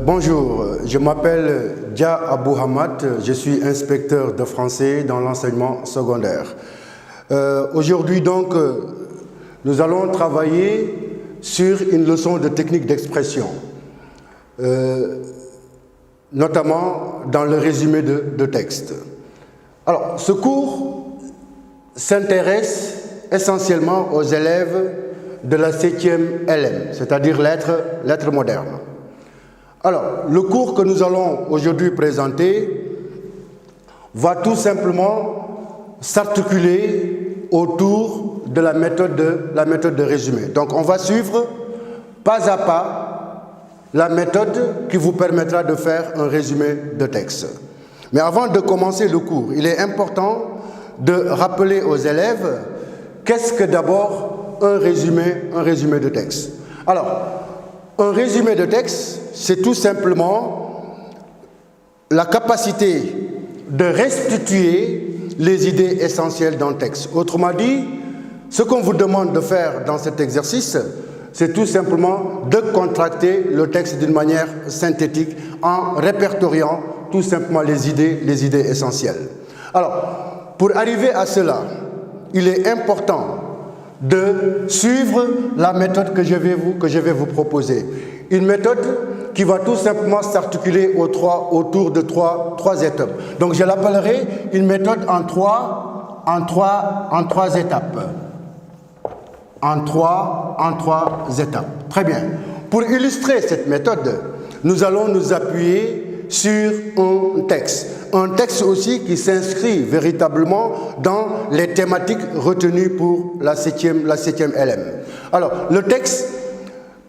Bonjour, je m'appelle Dia Abou Hamad, je suis inspecteur de français dans l'enseignement secondaire. Aujourd'hui donc, nous allons travailler sur une leçon de technique d'expression, notamment dans le résumé de texte. Alors, ce cours s'intéresse essentiellement aux élèves de la 7e LM, c'est-à-dire lettres modernes. Alors, le cours que nous allons aujourd'hui présenter va tout simplement s'articuler autour de la méthode de résumé. Donc, on va suivre pas à pas la méthode qui vous permettra de faire un résumé de texte. Mais avant de commencer le cours, il est important de rappeler aux élèves qu'est-ce que d'abord un résumé de texte. Alors, un résumé de texte, c'est tout simplement la capacité de restituer les idées essentielles d'un texte. Autrement dit, ce qu'on vous demande de faire dans cet exercice, c'est tout simplement de contracter le texte d'une manière synthétique en répertoriant tout simplement les idées essentielles. Alors, pour arriver à cela, il est important de suivre la méthode que je vais vous proposer. Une méthode qui va tout simplement s'articuler autour de trois étapes. Donc je l'appellerai une méthode en trois étapes. En trois étapes. Très bien. Pour illustrer cette méthode, nous allons nous appuyer sur un texte. Un texte aussi qui s'inscrit véritablement dans les thématiques retenues pour la 7e LM. Alors, le texte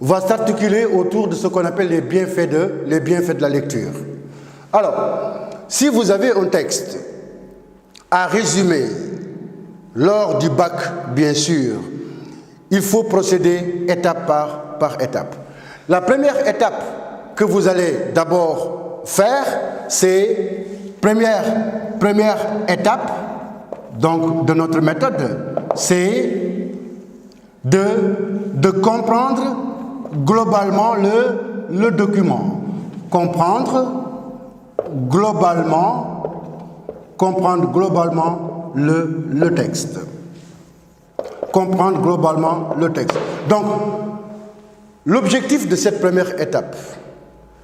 va s'articuler autour de ce qu'on appelle les bienfaits de la lecture. Alors, si vous avez un texte à résumer lors du bac, bien sûr, il faut procéder étape par étape. La première étape que vous allez d'abord faire, c'est première étape donc, de notre méthode, c'est de comprendre globalement le document. Comprendre globalement le texte. Comprendre globalement le texte. Donc, l'objectif de cette première étape,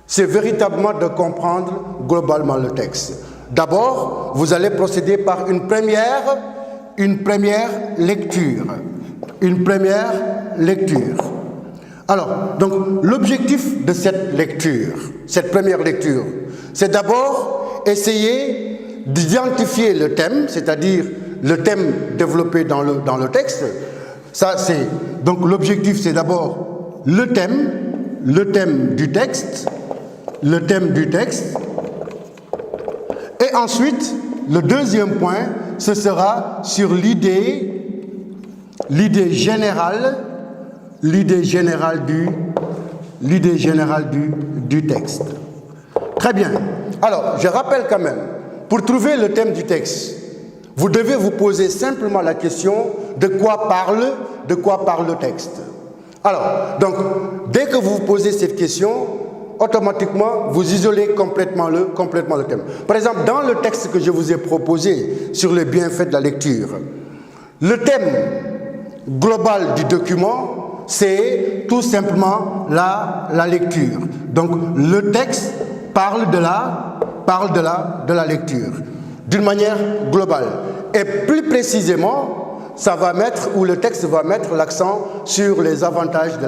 c'est véritablement de comprendre globalement le texte. D'abord, vous allez procéder par une première lecture. Une première lecture. Alors, donc, l'objectif de cette première lecture, c'est d'abord essayer d'identifier le thème, c'est-à-dire le thème développé dans le texte. Ça, donc, l'objectif, c'est d'abord le thème du texte. Et ensuite, le deuxième point, ce sera sur l'idée générale du texte. Très bien. Alors, je rappelle quand même, pour trouver le thème du texte, vous devez vous poser simplement la question de quoi parle le texte. Alors, donc, dès que vous vous posez cette question, automatiquement, vous isolez complètement le thème. Par exemple, dans le texte que je vous ai proposé sur les bienfaits de la lecture, le thème global du document, c'est tout simplement la lecture. Donc, le texte parle de la lecture d'une manière globale. Et plus précisément, le texte va mettre l'accent sur les avantages de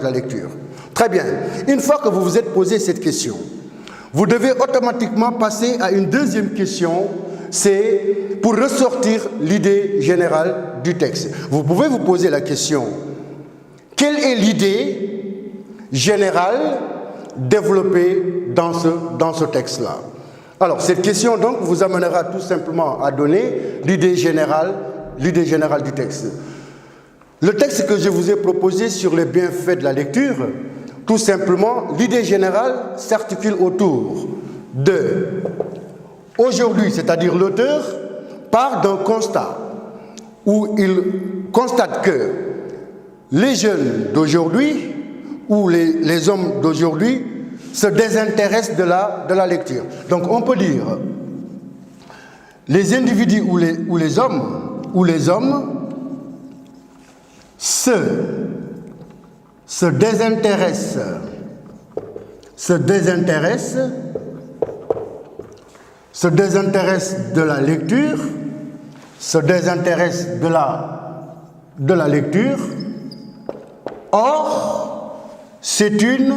la lecture. Très bien. Une fois que vous vous êtes posé cette question, vous devez automatiquement passer à une deuxième question, c'est pour ressortir l'idée générale du texte. Vous pouvez vous poser la question, quelle est l'idée générale développée dans ce texte-là? Alors, cette question, donc, vous amènera tout simplement à donner l'idée générale du texte. Le texte que je vous ai proposé sur les bienfaits de la lecture, tout simplement, l'idée générale s'articule autour de aujourd'hui, c'est-à-dire l'auteur part d'un constat où il constate que les jeunes d'aujourd'hui ou les hommes d'aujourd'hui se désintéressent de la lecture. Donc on peut dire les individus ou les hommes se désintéressent de la lecture, de la lecture. Or, c'est une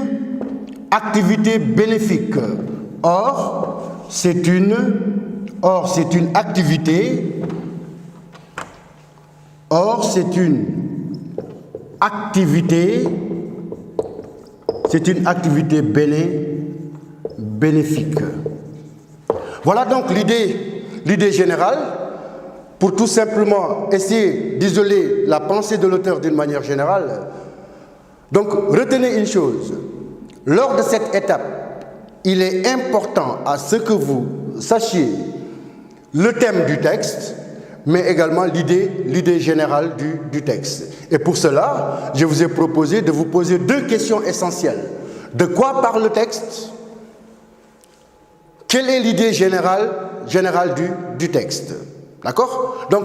activité bénéfique. Or, c'est une activité bénéfique. Voilà donc l'idée générale, pour tout simplement essayer d'isoler la pensée de l'auteur d'une manière générale. Donc, retenez une chose, lors de cette étape, il est important à ce que vous sachiez le thème du texte, mais également l'idée générale du texte. Et pour cela, je vous ai proposé de vous poser deux questions essentielles. De quoi parle le texte? Quelle est l'idée générale du texte? D'accord? Donc,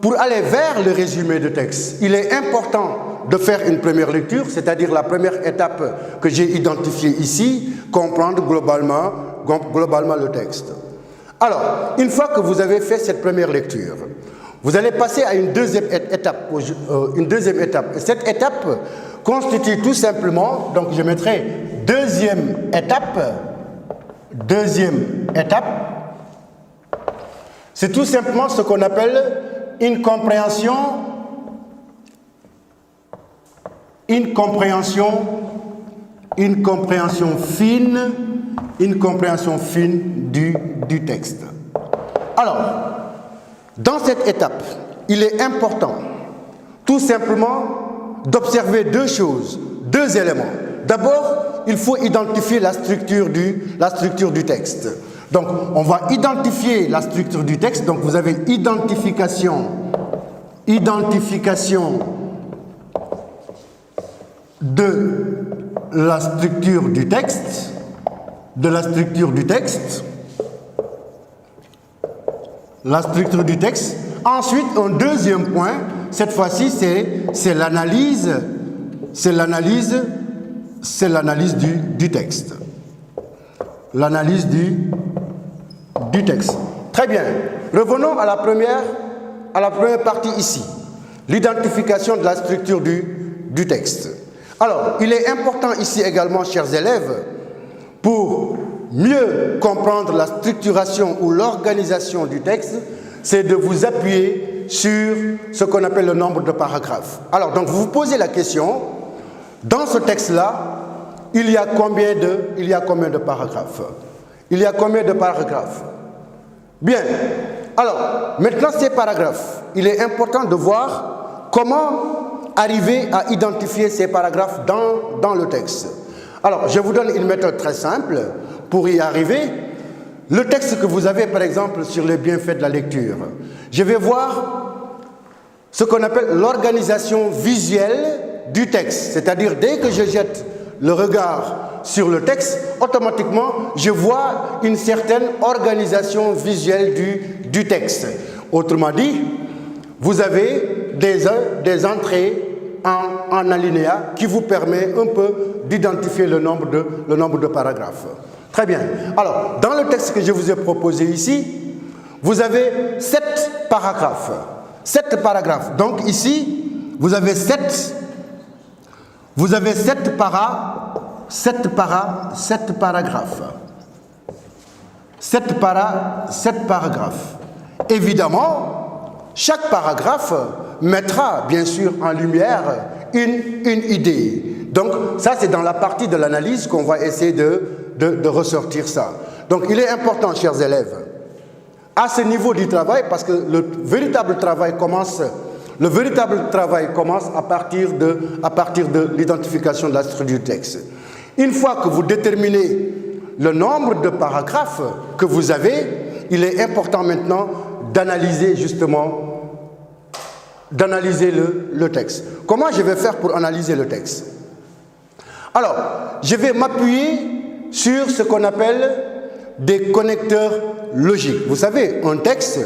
pour aller vers le résumé de texte, il est important de faire une première lecture, c'est-à-dire la première étape que j'ai identifiée ici, comprendre globalement le texte. Alors, une fois que vous avez fait cette première lecture, vous allez passer à une deuxième étape. Et cette étape constitue tout simplement, donc je mettrai deuxième étape, c'est tout simplement ce qu'on appelle une compréhension fine du texte. Alors, dans cette étape, il est important tout simplement d'observer deux choses, deux éléments. D'abord, il faut identifier la structure du texte. Donc, on va identifier la structure du texte. Donc, vous avez identification de la structure du texte, La structure du texte. Ensuite, un deuxième point, cette fois-ci, c'est l'analyse du texte. L'analyse du texte. Très bien. Revenons à la première partie ici. L'identification de la structure du texte. Alors, il est important ici également, chers élèves, pour mieux comprendre la structuration ou l'organisation du texte, c'est de vous appuyer sur ce qu'on appelle le nombre de paragraphes. Alors, donc, vous vous posez la question, dans ce texte-là, il y a combien de paragraphes? Bien. Alors, maintenant, ces paragraphes, il est important de voir comment arriver à identifier ces paragraphes dans le texte. Alors, je vous donne une méthode très simple pour y arriver. Le texte que vous avez, par exemple, sur les bienfaits de la lecture, je vais voir ce qu'on appelle l'organisation visuelle du texte. C'est-à-dire, dès que je jette le regard sur le texte, automatiquement, je vois une certaine organisation visuelle du texte. Autrement dit, vous avez des entrées en alinéa qui vous permet un peu d'identifier le nombre de paragraphes. Très bien. Alors, dans le texte que je vous ai proposé ici, vous avez 7 paragraphes. 7 paragraphes. Donc ici, vous avez 7 paragraphes. 7 paragraphes. Évidemment, chaque paragraphe mettra bien sûr en lumière une idée. Donc ça, c'est dans la partie de l'analyse qu'on va essayer de ressortir ça. Donc il est important, chers élèves, à ce niveau du travail, parce que le véritable travail commence à partir de l'identification de la structure du texte. Une fois que vous déterminez le nombre de paragraphes que vous avez, il est important maintenant d'analyser le texte. Comment je vais faire pour analyser le texte? Alors, je vais m'appuyer sur ce qu'on appelle des connecteurs logiques. Vous savez, un texte,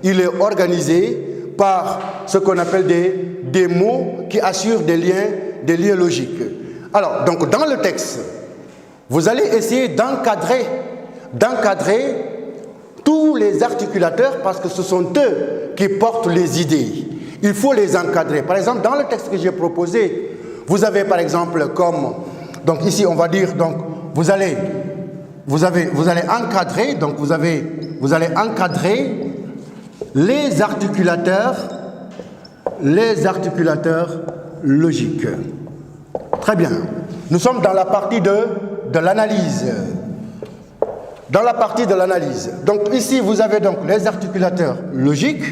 il est organisé par ce qu'on appelle des mots qui assurent des liens logiques. Alors, donc dans le texte, vous allez essayer d'encadrer tous les articulateurs parce que ce sont eux qui portent les idées. Il faut les encadrer. Par exemple, dans le texte que j'ai proposé, vous avez par exemple comme, donc ici on va dire, donc vous allez encadrer, donc vous allez encadrer les articulateurs logiques. Très bien. Nous sommes dans la partie de l'analyse. Dans la partie de l'analyse. Donc ici, vous avez donc les articulateurs logiques.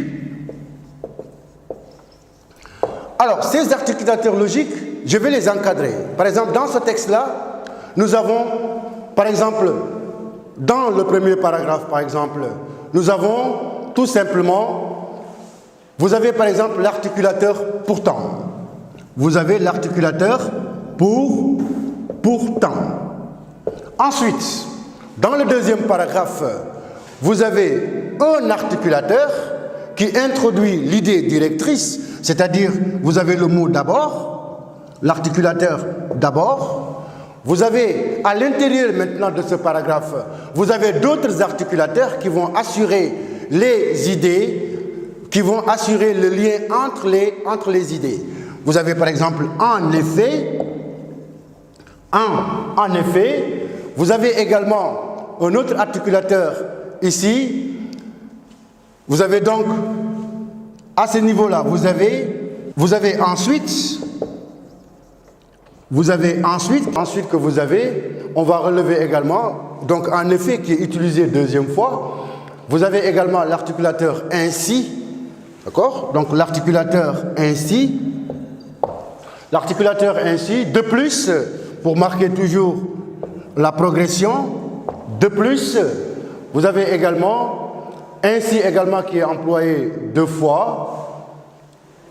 Alors, ces articulateurs logiques, je vais les encadrer. Par exemple, dans ce texte-là, nous avons, par exemple, dans le premier paragraphe, par exemple, nous avons tout simplement, vous avez par exemple l'articulateur pourtant. Vous avez l'articulateur pourtant. Ensuite, dans le deuxième paragraphe, vous avez un articulateur qui introduit l'idée directrice, c'est-à-dire vous avez le mot d'abord, l'articulateur d'abord. Vous avez à l'intérieur maintenant de ce paragraphe, vous avez d'autres articulateurs qui vont assurer les idées, qui vont assurer le lien entre les idées. Vous avez par exemple en effet, vous avez également un autre articulateur ici. Vous avez donc, à ce niveau-là, vous avez ensuite que vous avez, on va relever également, donc en effet qui est utilisé deuxième fois, vous avez également l'articulateur ainsi, d'accord? Donc l'articulateur ainsi, de plus, pour marquer toujours la progression, de plus, vous avez également ainsi également qui est employé deux fois.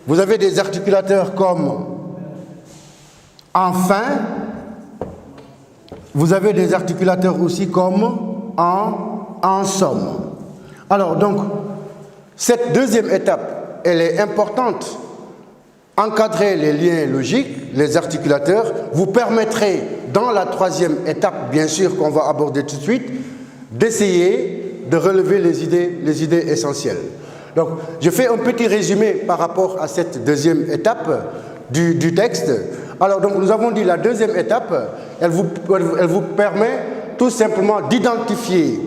Vous avez des articulateurs comme enfin. Vous avez des articulateurs aussi comme en somme. Alors donc, cette deuxième étape, elle est importante. Encadrer les liens logiques, les articulateurs, vous permettrez dans la troisième étape, bien sûr qu'on va aborder tout de suite, d'essayer de relever les idées essentielles. Donc, je fais un petit résumé par rapport à cette deuxième étape du texte. Alors, donc, nous avons dit la deuxième étape, elle vous permet tout simplement d'identifier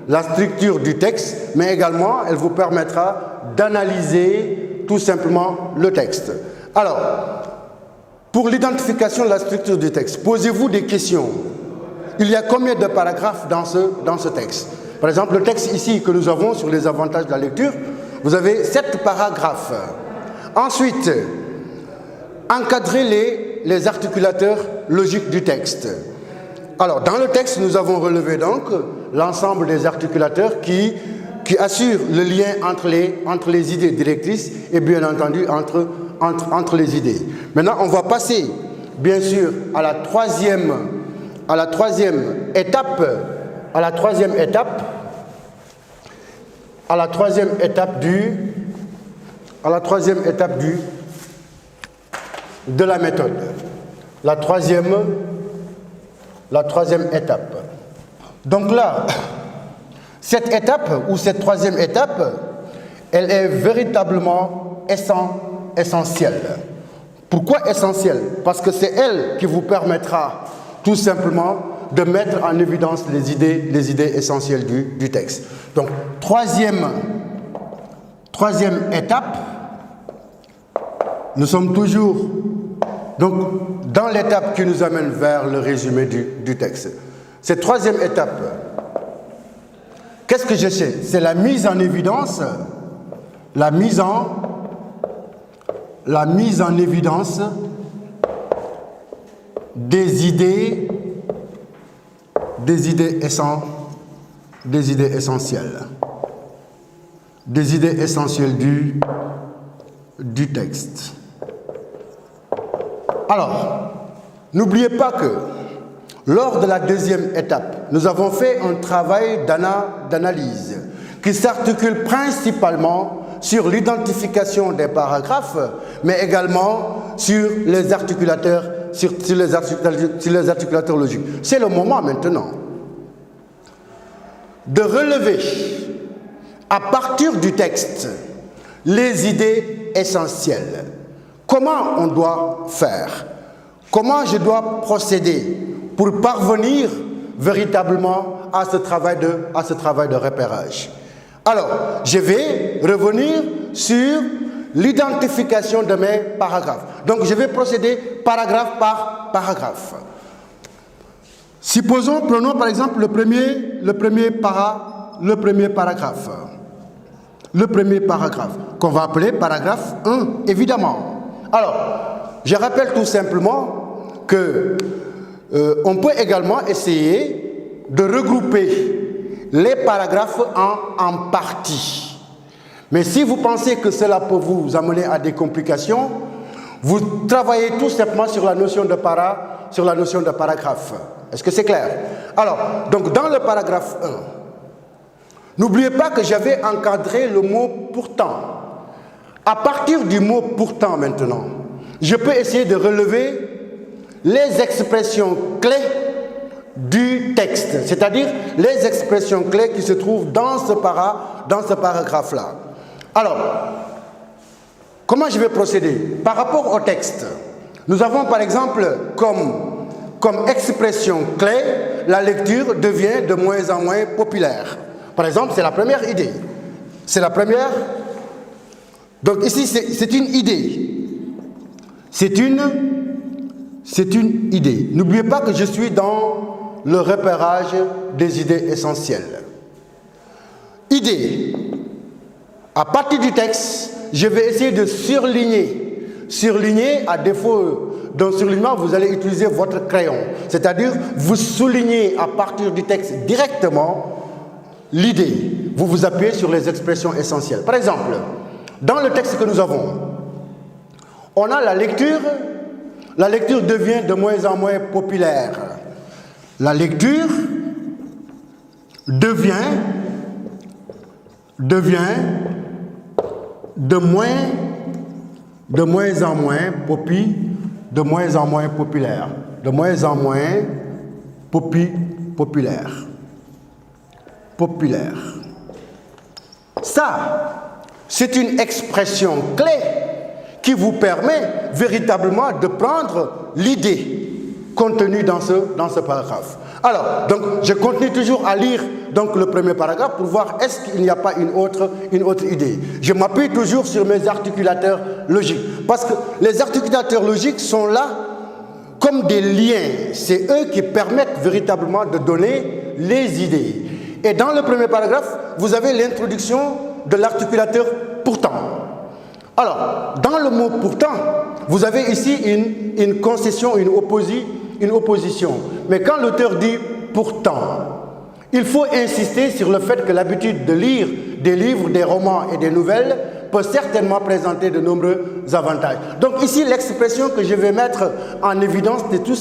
la structure du texte, mais également, elle vous permettra d'analyser tout simplement le texte. Alors, pour l'identification de la structure du texte, posez-vous des questions. Il y a combien de paragraphes dans ce texte? Par exemple, le texte ici que nous avons sur les avantages de la lecture, vous avez 7 paragraphes. Ensuite, encadrez les articulateurs logiques du texte. Alors, dans le texte, nous avons relevé donc l'ensemble des articulateurs qui assurent le lien entre les idées directrices et bien entendu entre les idées. Maintenant, on va passer, bien sûr, à la troisième étape de la méthode. La troisième étape. Donc là, cette étape ou cette troisième étape, elle est véritablement essentielle. Pourquoi essentielle? Parce que c'est elle qui vous permettra tout simplement de mettre en évidence les idées essentielles du texte. Donc, troisième étape, nous sommes toujours donc, dans l'étape qui nous amène vers le résumé du texte. Cette troisième étape, qu'est-ce que je sais? C'est la mise en évidence, la mise en évidence des idées essentielles. Des idées essentielles du texte. Alors, n'oubliez pas que lors de la deuxième étape, nous avons fait un travail d'analyse qui s'articule principalement sur l'identification des paragraphes, mais également sur les articulateurs, sur les articulateurs logiques. C'est le moment maintenant de relever, à partir du texte, les idées essentielles. Comment on doit faire? Comment je dois procéder pour parvenir véritablement à ce travail de repérage? Alors, je vais revenir sur l'identification de mes paragraphes. Donc, je vais procéder paragraphe par paragraphe. Supposons, prenons par exemple le premier paragraphe. Le premier paragraphe, qu'on va appeler paragraphe 1, évidemment. Alors, je rappelle tout simplement que on peut également essayer de regrouper les paragraphes en parties. Mais si vous pensez que cela peut vous amener à des complications, vous travaillez tout simplement sur la notion de paragraphe. Est-ce que c'est clair? Alors, donc dans le paragraphe 1, n'oubliez pas que j'avais encadré le mot « pourtant ». À partir du mot « pourtant » maintenant, je peux essayer de relever les expressions clés du texte, c'est-à-dire les expressions clés qui se trouvent dans ce paragraphe-là. Alors, comment je vais procéder? Par rapport au texte, nous avons par exemple comme expression clé, la lecture devient de moins en moins populaire. Par exemple, c'est la première idée. C'est la première. Donc ici, c'est une idée. C'est une idée. N'oubliez pas que je suis dans le repérage des idées essentielles. Idée. À partir du texte, je vais essayer de surligner. Surligner, à défaut d'un surlignement, vous allez utiliser votre crayon. C'est-à-dire, vous soulignez à partir du texte directement l'idée. Vous vous appuyez sur les expressions essentielles. Par exemple, dans le texte que nous avons, on a la lecture. La lecture devient de moins en moins populaire. La lecture devient de moins en moins populaire. De moins en moins populaire. Ça, c'est une expression clé qui vous permet véritablement de prendre l'idée contenue dans ce paragraphe. Alors, donc, je continue toujours à lire donc, le premier paragraphe pour voir est-ce qu'il n'y a pas une autre idée. Je m'appuie toujours sur mes articulateurs logiques. Parce que les articulateurs logiques sont là comme des liens. C'est eux qui permettent véritablement de donner les idées. Et dans le premier paragraphe, vous avez l'introduction de l'articulateur pourtant. Alors, dans le mot pourtant, vous avez ici une concession, une opposition. Mais quand l'auteur dit pourtant, il faut insister sur le fait que l'habitude de lire des livres, des romans et des nouvelles peut certainement présenter de nombreux avantages. Donc ici, l'expression que je vais mettre en évidence, c'est tout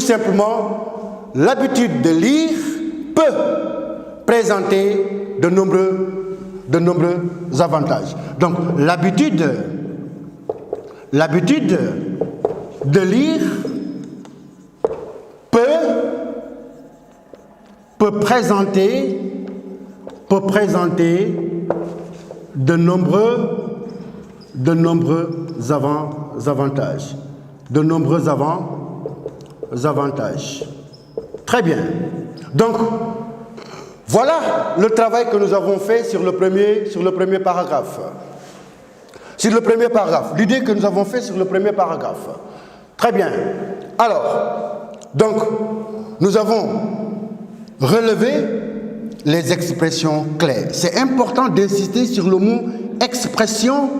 simplement l'habitude de lire peut présenter de nombreux avantages. Donc l'habitude de lire peut présenter de nombreux avantages. De nombreux avantages. Très bien. Donc, voilà le travail que nous avons fait sur le premier paragraphe. Sur le premier paragraphe, l'idée que nous avons fait sur le premier paragraphe. Très bien. Alors, donc, nous avons relevé les expressions clés. C'est important d'insister sur le mot expression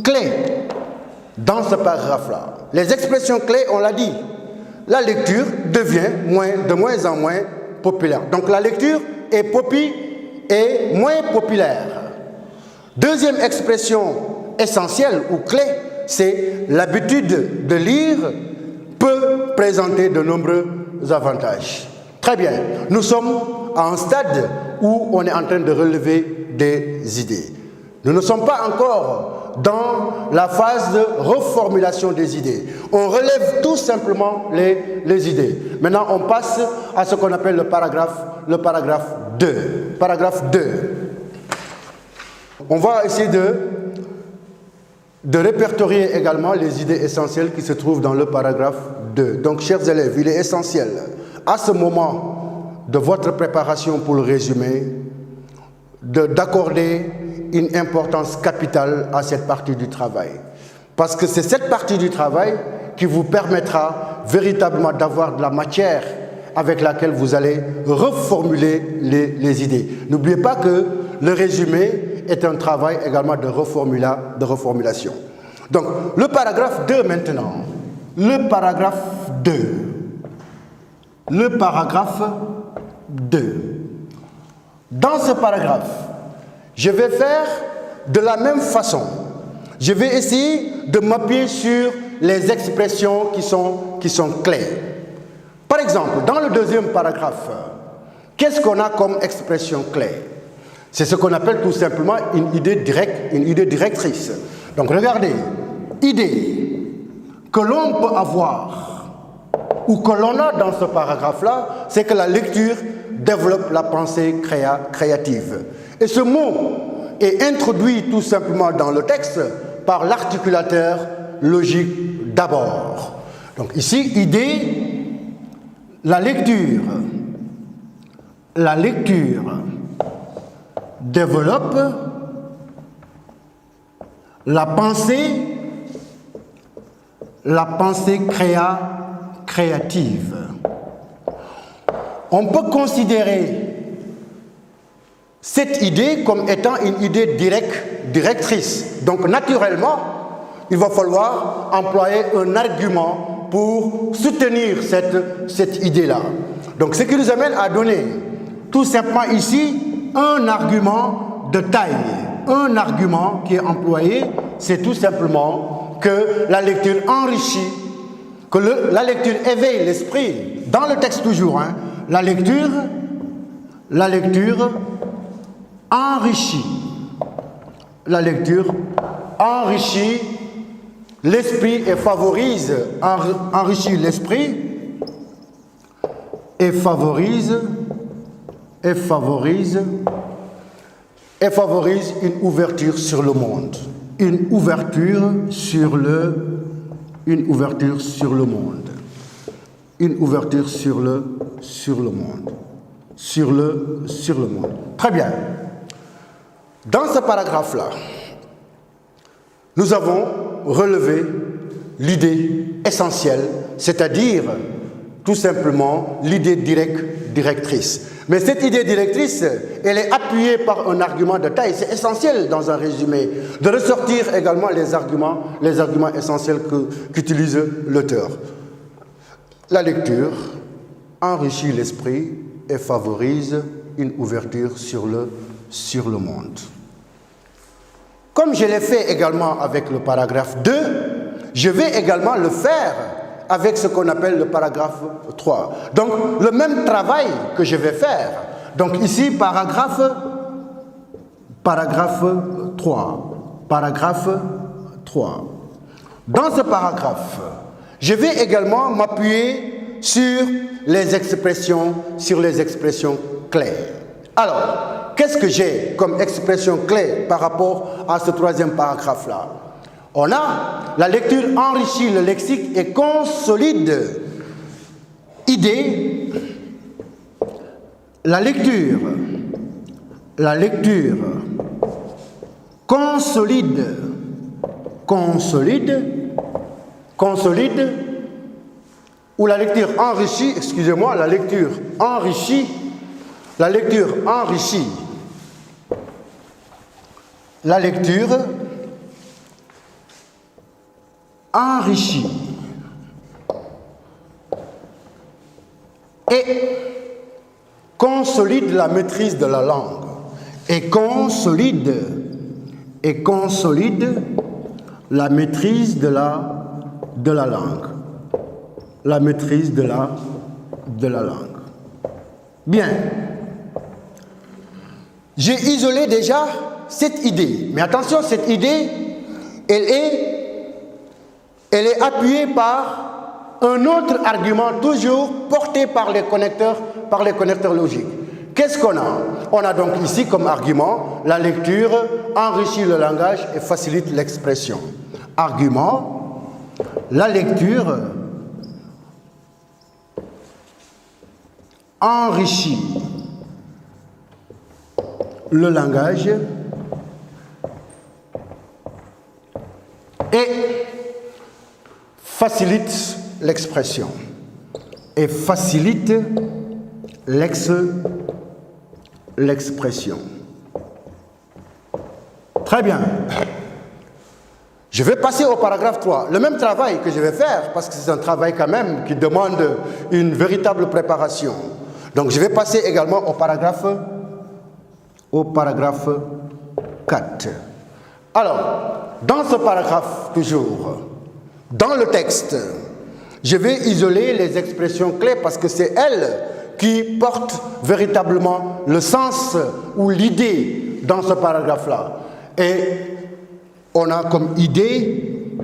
clé dans ce paragraphe-là. Les expressions clés, on l'a dit, la lecture devient de moins en moins populaire. Donc la lecture est moins populaire. Deuxième expression essentielle ou clé, c'est l'habitude de lire présenter de nombreux avantages. Très bien, nous sommes à un stade où on est en train de relever des idées. Nous ne sommes pas encore dans la phase de reformulation des idées. On relève tout simplement les idées. Maintenant, on passe à ce qu'on appelle le paragraphe 2. Paragraphe 2. On va essayer de répertorier également les idées essentielles qui se trouvent dans le paragraphe 2. Donc, chers élèves, il est essentiel, à ce moment de votre préparation pour le résumé, d'accorder une importance capitale à cette partie du travail. Parce que c'est cette partie du travail qui vous permettra véritablement d'avoir de la matière avec laquelle vous allez reformuler les idées. N'oubliez pas que le résumé est un travail également de reformulation. Donc, le paragraphe 2 maintenant. Le paragraphe 2. Le paragraphe 2. Dans ce paragraphe, je vais faire de la même façon. Je vais essayer de m'appuyer sur les expressions qui sont clés. Par exemple, dans le deuxième paragraphe, qu'est-ce qu'on a comme expression clé? C'est ce qu'on appelle tout simplement une idée directrice. Donc regardez, idée que l'on peut avoir ou que l'on a dans ce paragraphe-là, c'est que la lecture développe la pensée créative. Et ce mot est introduit tout simplement dans le texte par l'articulateur logique d'abord. Donc ici, idée, la lecture développe la pensée créative. On peut considérer cette idée comme étant une idée directrice. Donc naturellement, il va falloir employer un argument pour soutenir cette idée-là. Donc ce qui nous amène à donner tout simplement ici un argument de taille. Un argument qui est employé, c'est tout simplement que la lecture enrichit, que la lecture éveille l'esprit. Dans le texte toujours, hein, la lecture enrichit. La lecture enrichit l'esprit et favorise, enrichit l'esprit et favorise une ouverture sur le monde. Une ouverture sur le monde. Une ouverture sur le monde. Sur le monde. Très bien. Dans ce paragraphe-là, nous avons relevé l'idée essentielle, c'est-à-dire tout simplement l'idée directrice. Mais cette idée directrice, elle est appuyée par un argument de taille. C'est essentiel dans un résumé de ressortir également les arguments essentiels qu'utilise l'auteur. La lecture enrichit l'esprit et favorise une ouverture sur le monde. Comme je l'ai fait également avec le paragraphe 2, je vais également le faire avec ce qu'on appelle le paragraphe 3. Donc, le même travail que je vais faire. Donc, ici, paragraphe 3. Paragraphe 3. Dans ce paragraphe, je vais également m'appuyer sur les expressions clés. Alors, qu'est-ce que j'ai comme expression clé par rapport à ce troisième paragraphe-là? On a la lecture enrichit le lexique et consolide idée. La lecture consolide, ou la lecture enrichit, excusez-moi, la lecture enrichit. La lecture enrichit et consolide la maîtrise de la langue et consolide la maîtrise de la langue. la maîtrise de la langue. Bien. J'ai isolé déjà cette idée. Mais attention, cette idée, elle est appuyée par un autre argument, toujours porté par les connecteurs logiques. Qu'est-ce qu'on a? On a donc ici comme argument, la lecture enrichit le langage et facilite l'expression. Argument, la lecture enrichit le langage et facilite l'expression. Et facilite l'expression. Très bien. Je vais passer au paragraphe 3. Le même travail que je vais faire, parce que c'est un travail quand même qui demande une véritable préparation. Donc je vais passer également au paragraphe 4. Alors, dans ce paragraphe, toujours, dans le texte, je vais isoler les expressions clés parce que c'est elles qui portent véritablement le sens ou l'idée dans ce paragraphe-là. Et on a comme idée,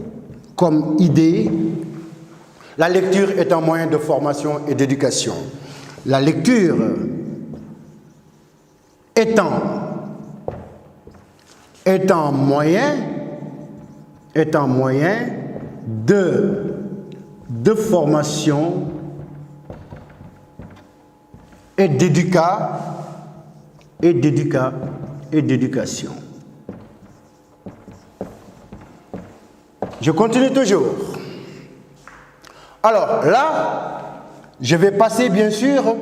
la lecture est un moyen de formation et d'éducation. La lecture étant moyen de formation et d'éducation. Je continue toujours. Alors là, je vais passer bien sûr,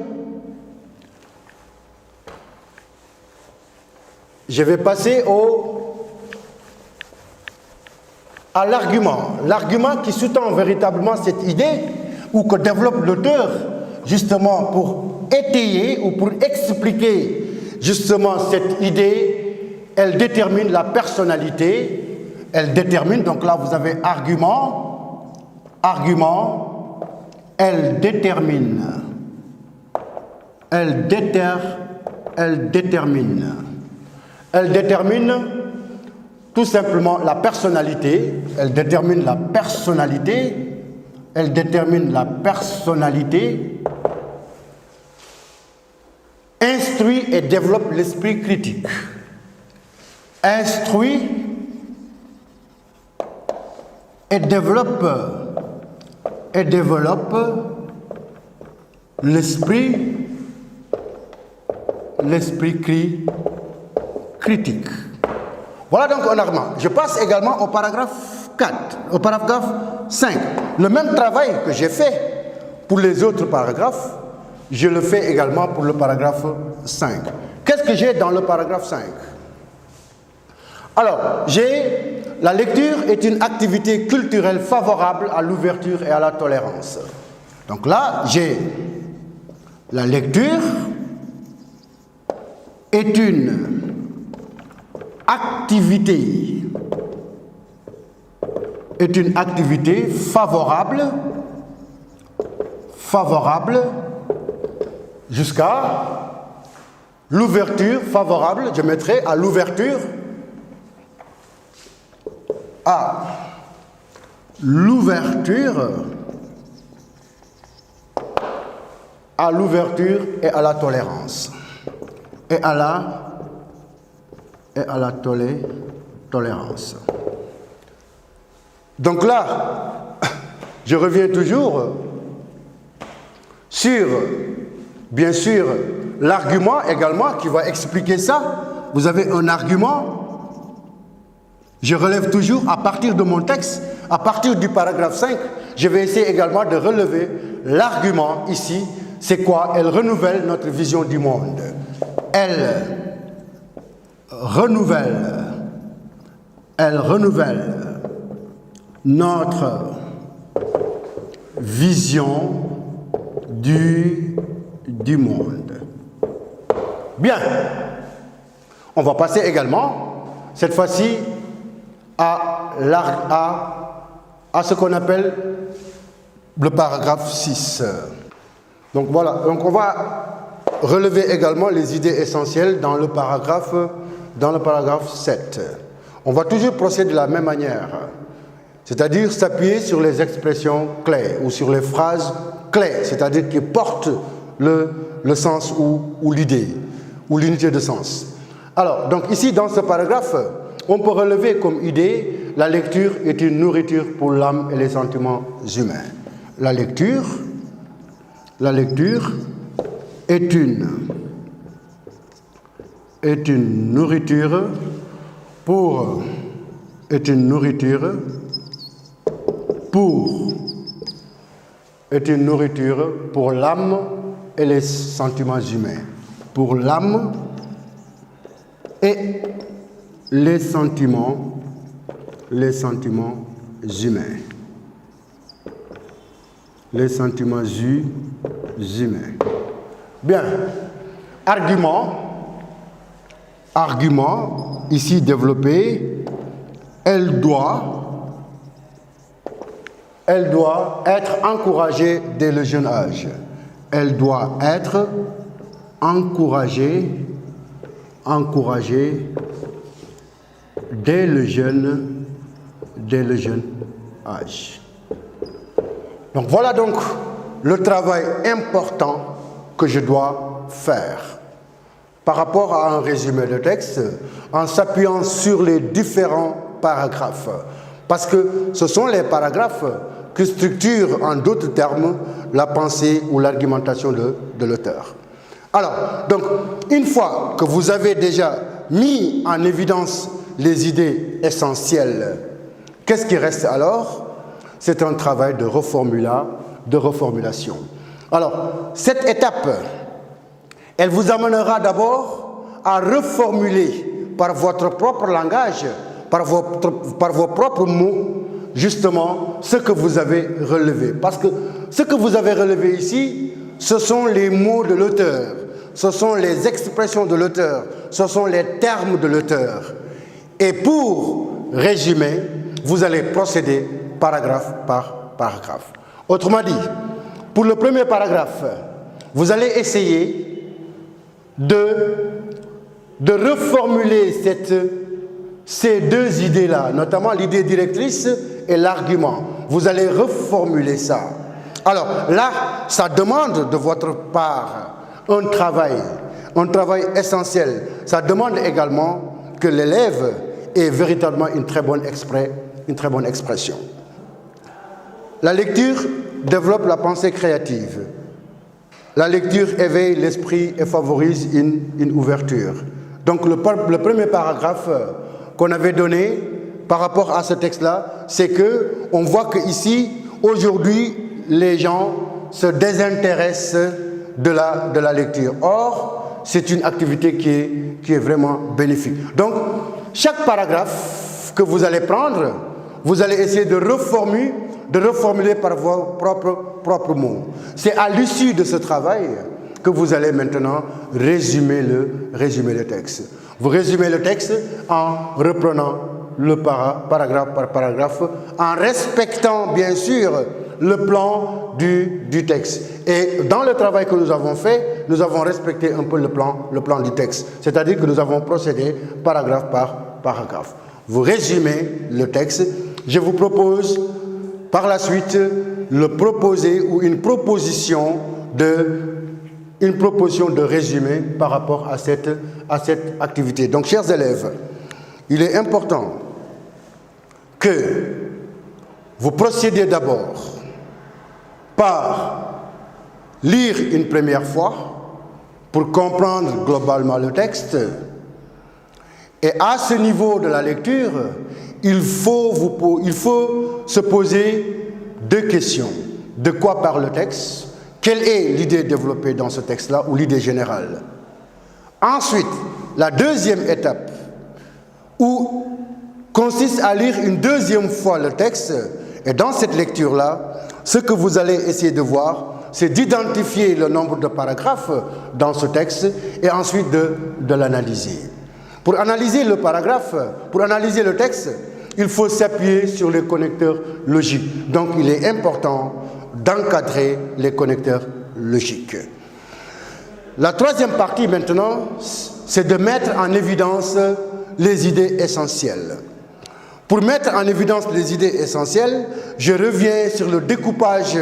à l'argument. L'argument qui sous-tend véritablement cette idée ou que développe l'auteur justement pour étayer ou pour expliquer justement cette idée. Elle détermine la personnalité. Elle détermine, donc là vous avez argument, elle détermine tout simplement la personnalité, elle détermine la personnalité, instruit et développe l'esprit critique. Instruit et développe l'esprit critique. Voilà donc un argument. Je passe également au paragraphe 4, au paragraphe 5. Le même travail que j'ai fait pour les autres paragraphes, je le fais également pour le paragraphe 5. Qu'est-ce que j'ai dans le paragraphe 5? Alors, la lecture est une activité culturelle favorable à l'ouverture et à la tolérance. Donc là, j'ai la lecture est une activité favorable jusqu'à l'ouverture, favorable, je mettrai à l'ouverture et à la tolérance. Et à la tolérance. Donc là, je reviens toujours sur, bien sûr, l'argument également qui va expliquer ça. Vous avez un argument. Je relève toujours à partir de mon texte, à partir du paragraphe 5, je vais essayer également de relever l'argument ici. C'est quoi? Elle renouvelle notre vision du monde. Elle renouvelle notre vision du monde. Bien. On va passer également, cette fois-ci, à ce qu'on appelle le paragraphe 6. Donc voilà, donc on va relever également les idées essentielles dans le paragraphe 7. On va toujours procéder de la même manière, c'est-à-dire s'appuyer sur les expressions clés ou sur les phrases clés, c'est-à-dire qui portent le sens ou l'idée, ou l'unité de sens. Alors, donc ici, dans ce paragraphe, on peut relever comme idée, la lecture est une nourriture pour l'âme et les sentiments humains. La lecture est une nourriture pour l'âme et les sentiments humains. Pour l'âme et les sentiments humains. Les sentiments humains. Bien. Argument, ici développé, elle doit être encouragée dès le jeune âge. Elle doit être encouragée dès le jeune âge. Donc voilà donc le travail important que je dois faire par rapport à un résumé de texte en s'appuyant sur les différents paragraphes. Parce que ce sont les paragraphes qui structurent en d'autres termes la pensée ou l'argumentation de l'auteur. Alors, donc, une fois que vous avez déjà mis en évidence les idées essentielles, qu'est-ce qui reste alors? C'est un travail de reformulation. Alors, cette étape, elle vous amènera d'abord à reformuler par votre propre langage, par vos propres mots, justement, ce que vous avez relevé. Parce que ce que vous avez relevé ici, ce sont les mots de l'auteur, ce sont les expressions de l'auteur, ce sont les termes de l'auteur. Et pour résumer, vous allez procéder paragraphe par paragraphe. Autrement dit, pour le premier paragraphe, vous allez essayer de reformuler ces deux idées-là, notamment l'idée directrice et l'argument. Vous allez reformuler ça. Alors là, ça demande de votre part un travail essentiel. Ça demande également que l'élève ait véritablement une très bonne expression. La lecture développe la pensée créative. La lecture éveille l'esprit et favorise une ouverture. Donc le premier paragraphe qu'on avait donné par rapport à ce texte-là, c'est qu'on voit qu'ici, aujourd'hui, les gens se désintéressent de la lecture. Or, c'est une activité qui est vraiment bénéfique. Donc, chaque paragraphe que vous allez prendre, vous allez essayer de reformuler par vos propres mots. C'est à l'issue de ce travail que vous allez maintenant résumer le texte. Vous résumez le texte en reprenant le paragraphe par paragraphe, en respectant bien sûr le plan du texte. Et dans le travail que nous avons fait, nous avons respecté un peu le plan du texte. C'est-à-dire que nous avons procédé paragraphe par paragraphe. Vous résumez le texte. Je vous propose par la suite une proposition de résumé par rapport à cette activité. Donc, chers élèves, il est important que vous procédiez d'abord par lire une première fois pour comprendre globalement le texte. Et à ce niveau de la lecture, il faut se poser deux questions. De quoi parle le texte? Quelle est l'idée développée dans ce texte-là ou l'idée générale? Ensuite, la deuxième étape, où consiste à lire une deuxième fois le texte. Et dans cette lecture-là, ce que vous allez essayer de voir, c'est d'identifier le nombre de paragraphes dans ce texte et ensuite de l'analyser. Pour analyser le texte, il faut s'appuyer sur les connecteurs logiques. Donc, il est important d'encadrer les connecteurs logiques. La troisième partie maintenant, c'est de mettre en évidence les idées essentielles. Pour mettre en évidence les idées essentielles, je reviens sur le découpage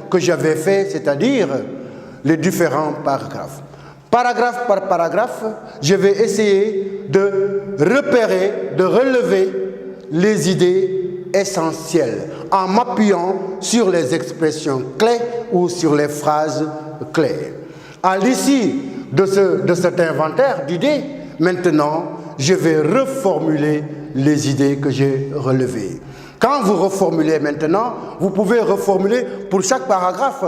que j'avais fait, c'est-à-dire les différents paragraphes. Paragraphe par paragraphe, je vais essayer de repérer, de relever les idées essentielles en m'appuyant sur les expressions clés ou sur les phrases clés. À l'issue de cet inventaire d'idées, maintenant, je vais reformuler les idées que j'ai relevées. Quand vous reformulez maintenant, vous pouvez reformuler pour chaque paragraphe,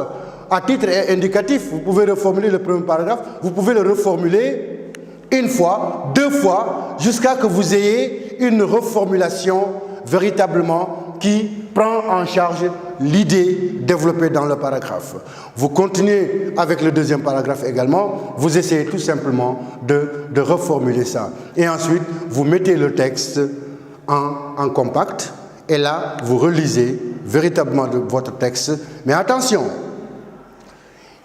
à titre indicatif, vous pouvez reformuler le premier paragraphe, vous pouvez le reformuler une fois, deux fois, jusqu'à ce que vous ayez une reformulation véritablement qui prend en charge l'idée développée dans le paragraphe. Vous continuez avec le deuxième paragraphe également, vous essayez tout simplement de reformuler ça. Et ensuite, vous mettez le texte en compact, et là, vous relisez véritablement votre texte. Mais attention,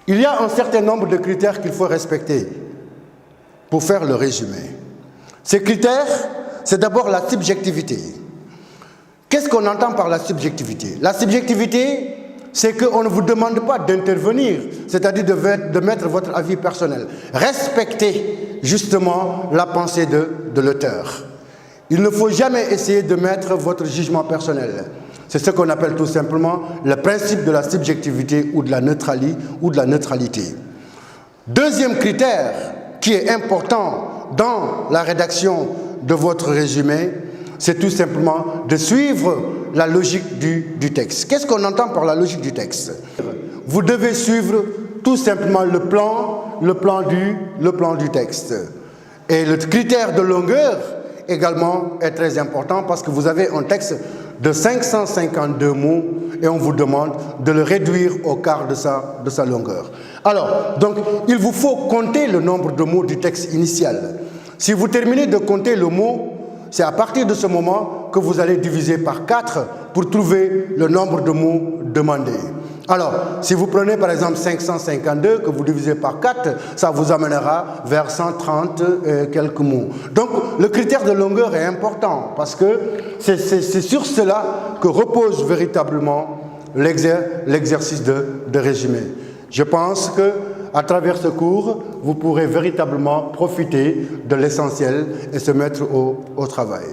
il y a un certain nombre de critères qu'il faut respecter pour faire le résumé. Ces critères, c'est d'abord la subjectivité. Qu'est-ce qu'on entend par la subjectivité? La subjectivité, c'est qu'on ne vous demande pas d'intervenir, c'est-à-dire de mettre votre avis personnel. Respectez justement la pensée de l'auteur. Il ne faut jamais essayer de mettre votre jugement personnel. C'est ce qu'on appelle tout simplement le principe de la subjectivité ou de la neutralité. Deuxième critère qui est important dans la rédaction de votre résumé, c'est tout simplement de suivre la logique du texte. Qu'est-ce qu'on entend par la logique du texte? Vous devez suivre tout simplement le plan du texte. Et le critère de longueur également est très important parce que vous avez un texte de 552 mots et on vous demande de le réduire au quart de sa longueur. Alors, donc, il vous faut compter le nombre de mots du texte initial. Si vous terminez de compter le mot, c'est à partir de ce moment que vous allez diviser par 4 pour trouver le nombre de mots demandés. Alors, si vous prenez par exemple 552, que vous divisez par 4, ça vous amènera vers 130 quelques mots. Donc, le critère de longueur est important parce que c'est sur cela que repose véritablement l'exercice de résumé. Je pense qu'à travers ce cours, vous pourrez véritablement profiter de l'essentiel et se mettre au travail.